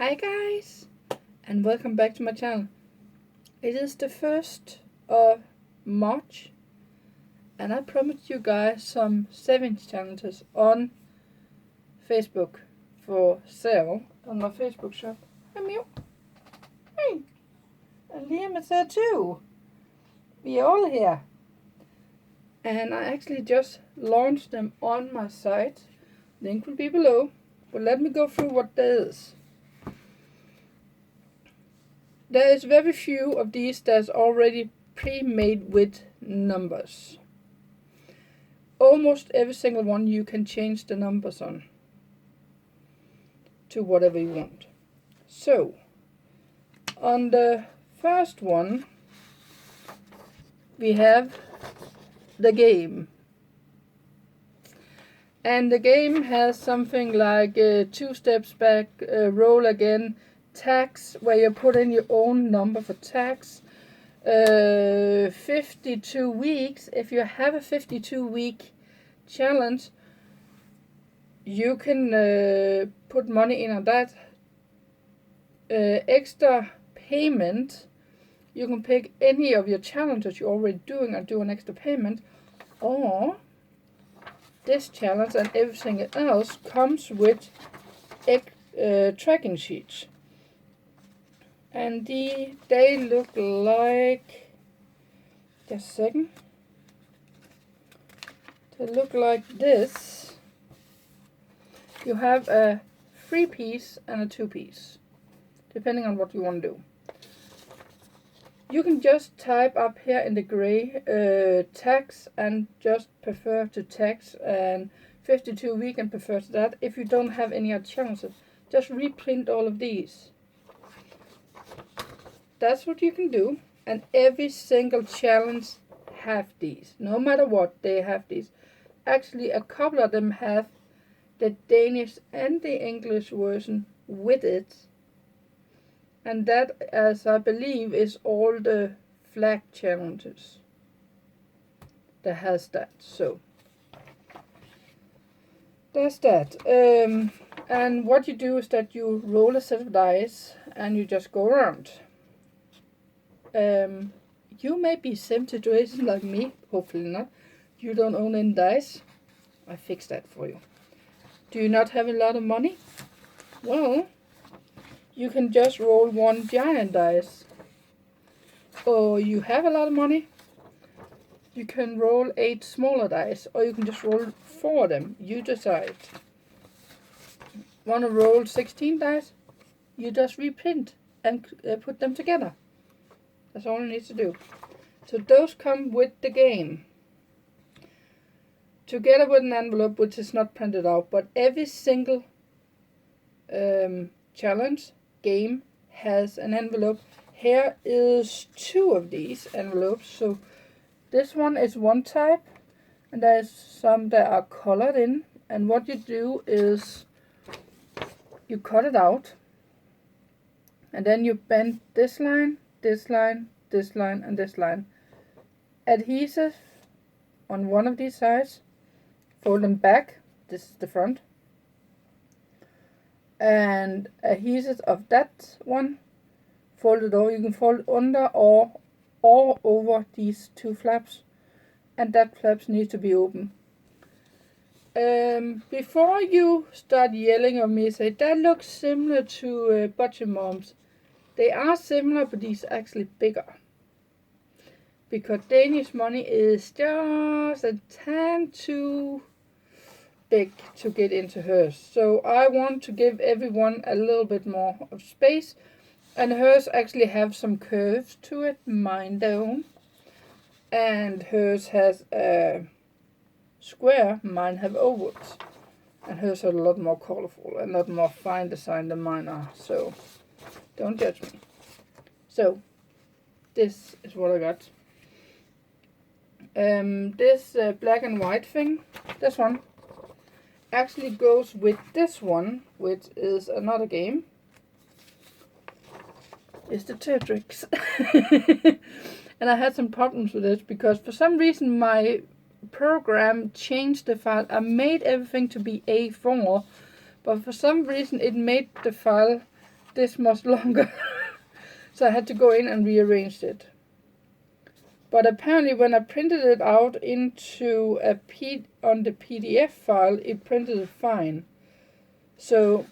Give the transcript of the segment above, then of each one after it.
Hi guys, and welcome back to my channel. It is the 1st of March, and I promised you guys some savings challenges on Facebook for sale on my Facebook shop. Hey Mew. Hey. And Liam is there too. We are all here. And I actually just launched them on my site. Link will be below. But let me go through what there is. There is very few of these that's already pre-made with numbers. Almost every single one you can change the numbers on to whatever you want. So, on the first one, we have the game. And the game has something like 2 steps back, roll again, tax, where you put in your own number for tax, 52 weeks. If you have a 52-week challenge, you can put money in on that. Extra payment, you can pick any of your challenges you're already doing and do an extra payment, or this challenge and everything else comes with tracking sheets. And they look like, just a second, they look like this. You have a 3-piece and a 2-piece, depending on what you want to do. You can just type up here in the gray tax and just prefer to tax, and 52 week and prefer to that. If you don't have any other challenges, just reprint all of these. That's what you can do, and every single challenge have these. No matter what, they have these. Actually, a couple of them have the Danish and the English version with it. And that, as I believe, is all the flag challenges that has that. So that's that. And what you do is that you roll a set of dice and you just go around. You may be same situation like me, hopefully not. You don't own any dice. I fixed that for you. Do you not have a lot of money? Well, you can just roll 1 giant dice. Or you have a lot of money, you can roll 8 smaller dice, or you can just roll 4 of them. You decide. Want to roll 16 dice? You just reprint and put them together. That's all you need to do. So those come with the game, together with an envelope which is not printed out. But every single challenge game has an envelope. Here is 2 of these envelopes. So this one is one type, and there's some that are colored in. And what you do is you cut it out, and then you bend this line, this line, this line, and this line. Adhesive on one of these sides, fold them back, this is the front, and adhesive of that one, fold it over. You can fold under or over these 2 flaps, and that flaps need to be open. Before you start yelling at me, say that looks similar to Budget Moms. They are similar, but these are actually bigger, because Danish money is just a tad too big to get into hers. So I want to give everyone a little bit more of space, and hers actually have some curves to it. Mine don't. And hers has a square, mine have ovals. And hers are a lot more colorful and a lot more fine design than mine are. So don't judge me. So this is what I got. This black and white thing, this one, actually goes with this one, which is another game. It's the Tetris. And I had some problems with it because for some reason my program changed the file. I made everything to be A4, but for some reason it made the file this much longer. So I had to go in and rearrange it. But apparently when I printed it out into on the PDF file, it printed it fine. So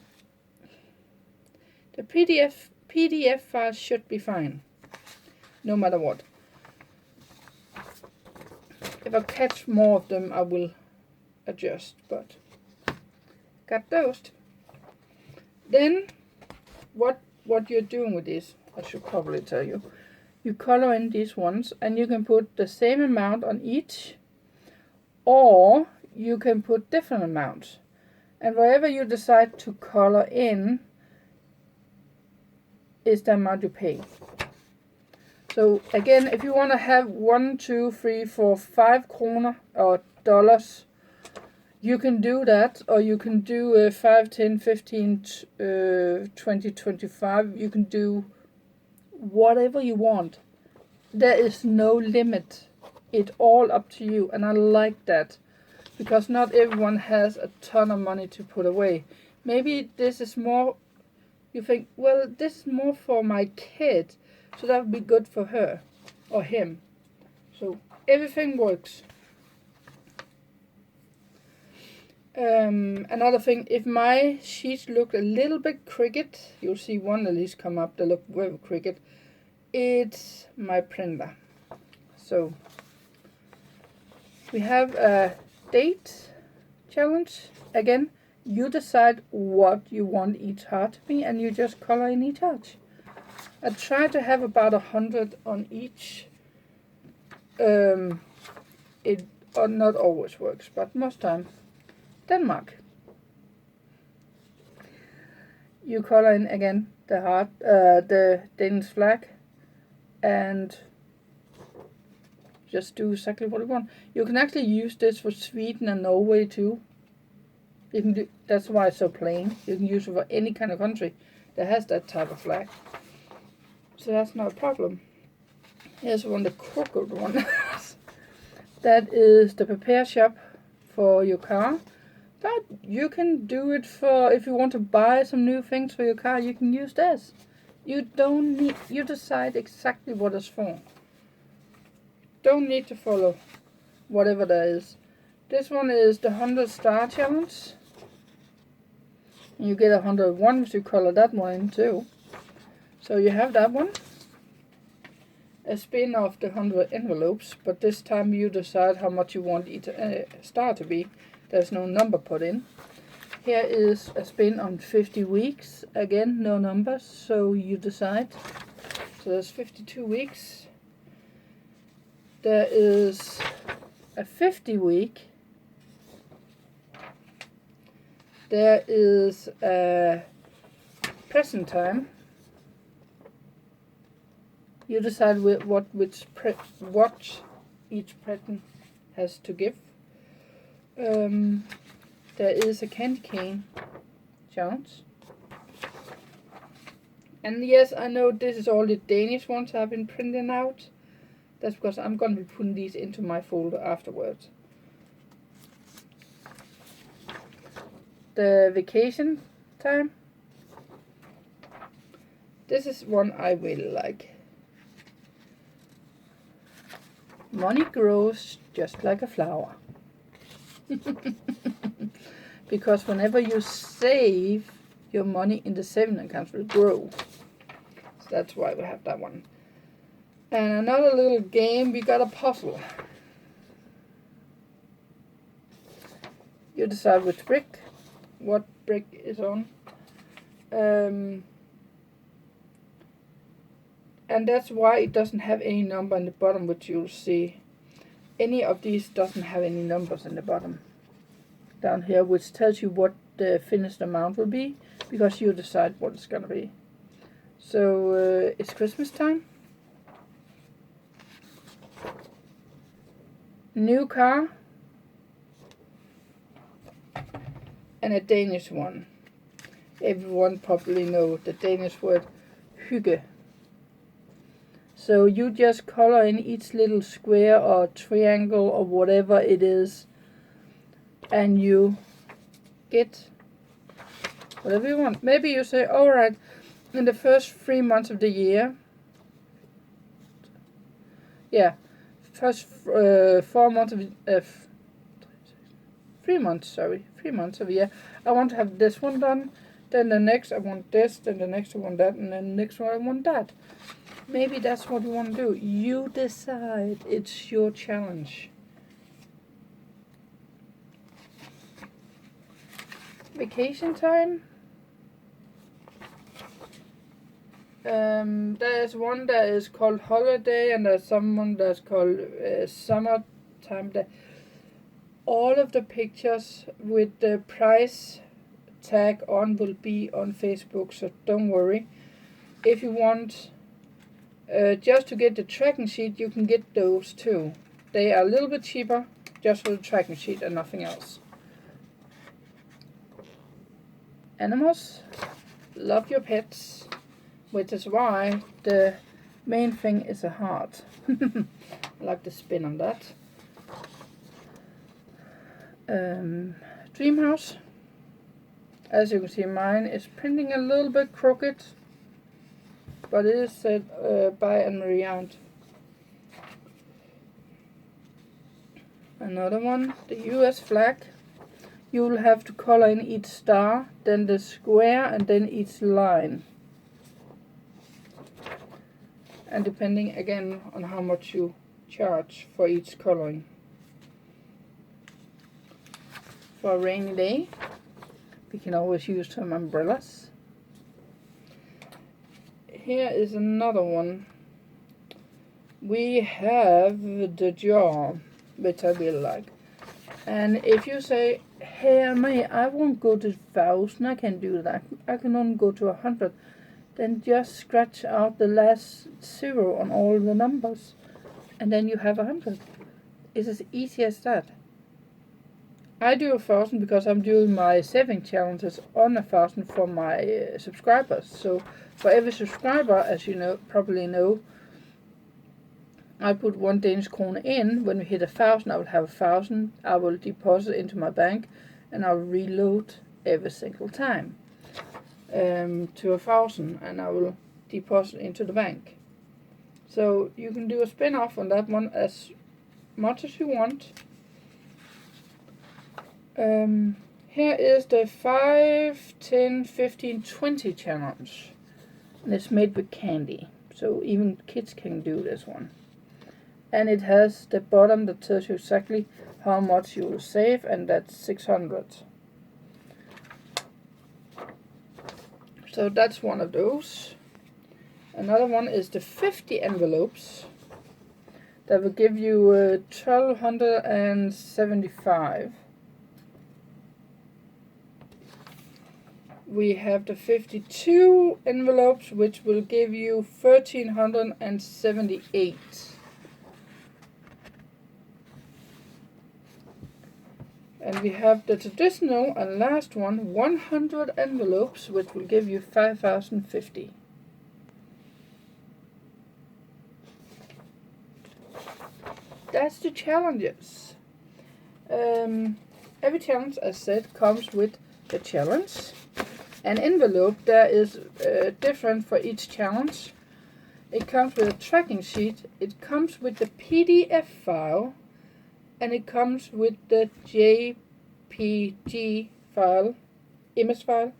the PDF file should be fine, no matter what. If I catch more of them, I will adjust, but got those. Then what you're doing with this, I should probably tell you. You color in these ones, and you can put the same amount on each, or you can put different amounts. And wherever you decide to color in is the amount you pay. So again, if you want to have 1, 2, 3, 4, 5 kroner or dollars, you can do that, or you can do 5, 10, 15, 20, 25. You can do whatever you want. There is no limit. It's all up to you, and I like that, because not everyone has a ton of money to put away. Maybe this is more, you think, well, this is more for my kid, so that would be good for her or him. So everything works. Another thing, if my sheets look a little bit crooked, you'll see one at least come up that look very crooked. It's my printer. So we have a date challenge. Again, you decide what you want each heart to be, and you just color in each heart. I try to have about 100 on each. It not always works, but most time. Denmark. You color in again the heart, the Danish flag, and just do exactly what you want. You can actually use this for Sweden and Norway too. You can do, that's why it's so plain. You can use it for any kind of country that has that type of flag. So that's not a problem. Here's one, the crooked one. That is the repair shop for your car. But you can do it for, if you want to buy some new things for your car, you can use this. You don't need, you decide exactly what it's for. Don't need to follow whatever that is. This one is the 100 star challenge. You get 101 if you color that one in too. So you have that one. A spin of the 100 envelopes, but this time you decide how much you want each star to be. There's no number put in. Here is a spin on 50 weeks. Again, no numbers, so you decide. So there's 52 weeks. There is a 50 week. There is a present time. You decide what each present has to give. There is a candy cane challenge. And yes, I know this is all the Danish ones I've been printing out. That's because I'm going to be putting these into my folder afterwards. The vacation time. This is one I really like. Money grows just like a flower. Because whenever you save, your money in the saving account will grow. So that's why we have that one. And another little game, we got a puzzle. You decide which brick, what brick is on. And that's why it doesn't have any number in the bottom, which you'll see. Any of these doesn't have any numbers in the bottom down here, which tells you what the finished amount will be, because you decide what it's gonna be. So it's Christmas time. New car. And a Danish one. Everyone probably knows the Danish word hygge. So you just color in each little square or triangle or whatever it is, and you get whatever you want. Maybe you say, alright, in the first 3 months of the year. Yeah, first 4 months of 3 months. Sorry, 3 months of the year. I want to have this one done. Then the next I want this. Then the next I want that, and then the next one I want that. Maybe that's what you want to do. You decide. It's your challenge. Vacation time. There's one that is called holiday, and there's someone that's called summertime. All of the pictures with the price tag on will be on Facebook, so don't worry. If you want just to get the tracking sheet, you can get those too. They are a little bit cheaper just for the tracking sheet and nothing else. Animals, love your pets, which is why the main thing is a heart. I like the spin on that. Dream house. As you can see, mine is printing a little bit crooked, but it is said by Anne-Marie Arndt. Another one, the US flag. You will have to color in each star, then the square, and then each line. And depending again on how much you charge for each coloring. For a rainy day, we can always use some umbrellas. Here is another one. We have the jar, which I really like. And if you say, hey, I won't go to 1,000, I can do that. I can only go to 100. Then just scratch out the last 0 on all the numbers. And then you have 100. It's as easy as that. I do 1,000 because I'm doing my saving challenges on 1,000 for my subscribers. So for every subscriber, as you probably know, I put 1 Danish krone in. When we hit 1,000, I will have 1,000. I will deposit into my bank, and I'll reload every single time to 1,000, and I will deposit into the bank. So you can do a spin-off on that one as much as you want. Here is the 5, 10, 15, 20 challenge, and it's made with candy, so even kids can do this one. And it has the bottom that tells you exactly how much you will save, and that's 600. So that's one of those. Another one is the 50 envelopes that will give you 1,275. We have the 52 envelopes, which will give you 1,378. And we have the traditional and last one, 100 envelopes, which will give you 5,050. That's the challenges. Every challenge, as said, comes with the challenge. An envelope there is different for each challenge. It comes with a tracking sheet. It comes with the PDF file. And it comes with the JPG file, image file,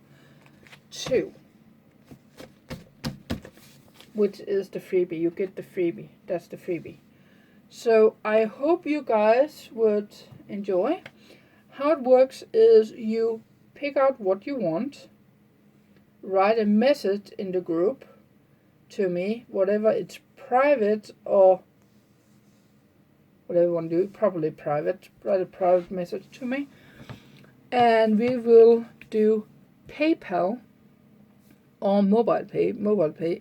too. Which is the freebie. You get the freebie. That's the freebie. So I hope you guys would enjoy. How it works is you pick out what you want, write a message in the group to me, whatever it's private or whatever you want to do, probably private, write a private message to me, and we will do PayPal or mobile pay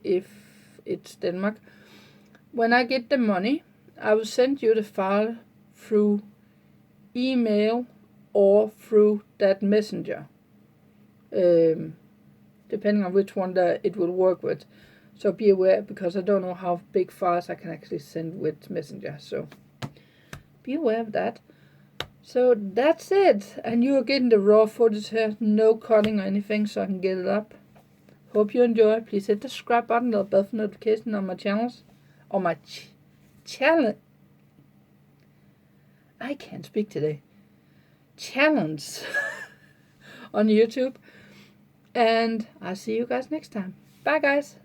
if it's Denmark. When I get the money, I will send you the file through email or through that messenger, depending on which one that it will work with. So be aware, because I don't know how big files I can actually send with messenger, so be aware of that. So that's it, and you are getting the raw footage here, no cutting or anything, so I can get it up Hope you enjoy. Please hit the subscribe button, the bell for notification on my channels. Or my challenge. I can't speak today. Challenge on YouTube. And I'll see you guys next time. Bye, guys.